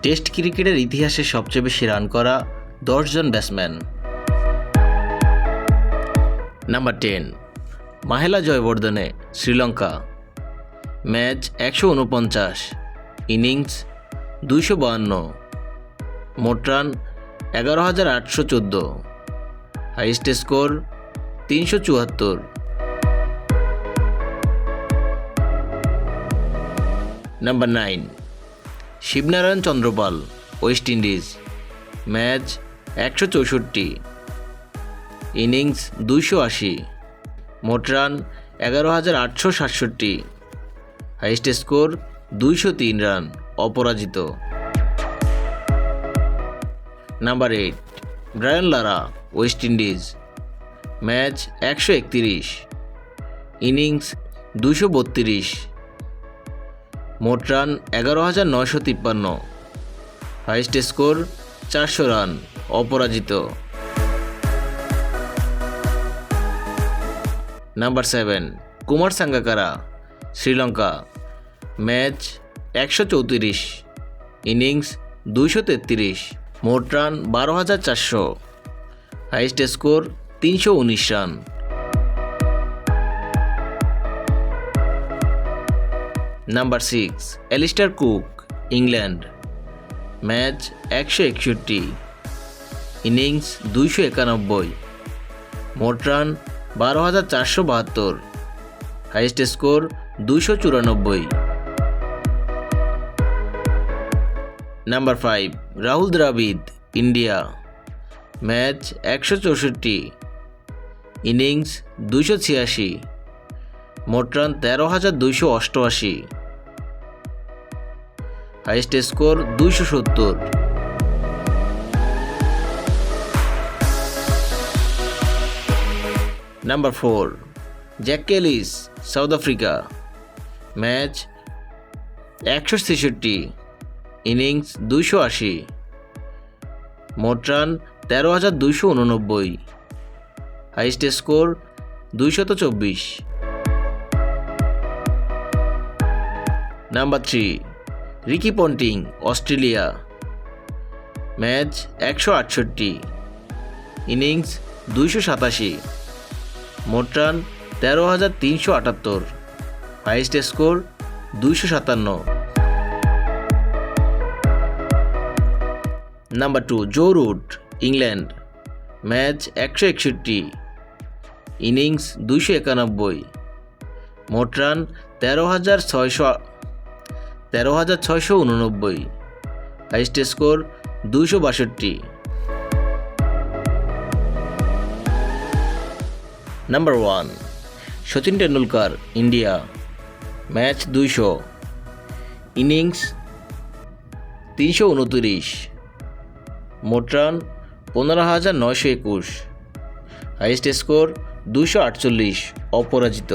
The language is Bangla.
টেস্ট ক্রিকেটের ইতিহাসে সবচেয়ে বেশি রান করা 10 জন batsman. Number 10 Mahela Jayawardene, Sri Lanka. Match 149, innings 252, মোট run 11,814, highest score 374। Number 9 Shivnarine Chanderpaul, West Indies. Match 164, innings 280, মোট রান 11,867, হাইয়েস্ট স্কোর 203 রান, অপরাজিত। Number 8 Brian Lara, West Indies. Match 131, innings 232, মোট রান 11,953, হাইয়েস্ট স্কোর 400 রান, অপরাজিত। Number 7 Kumar Sangakkara, Sri Lanka. Match 134, innings 233, মোট run 12,400, highest score 319 run. Number 6 Alastair Cook, England. Match 161, innings 291, মোট run 12,472, highest score 294। Number 5 Rahul Dravid, India. Match 164, innings 286, মোট run 13,288, highest score 270। Number 4 Jacques Kallis, South Africa. Match 166, innings 280, মোট run 13,289, highest score 224। Number 3 Ricky Ponting, Australia. Match 168, innings 287, মোট run 13,378, highest score 257। Number 2 Joe Root, England. Match 161, innings 291, মোট run 13,689, highest score 262। Number 1 Sachin Tendulkar, India. Match 200, innings 329, মোট রান 15,921, হাইয়েস্ট স্কোর 248, অপরাজিত।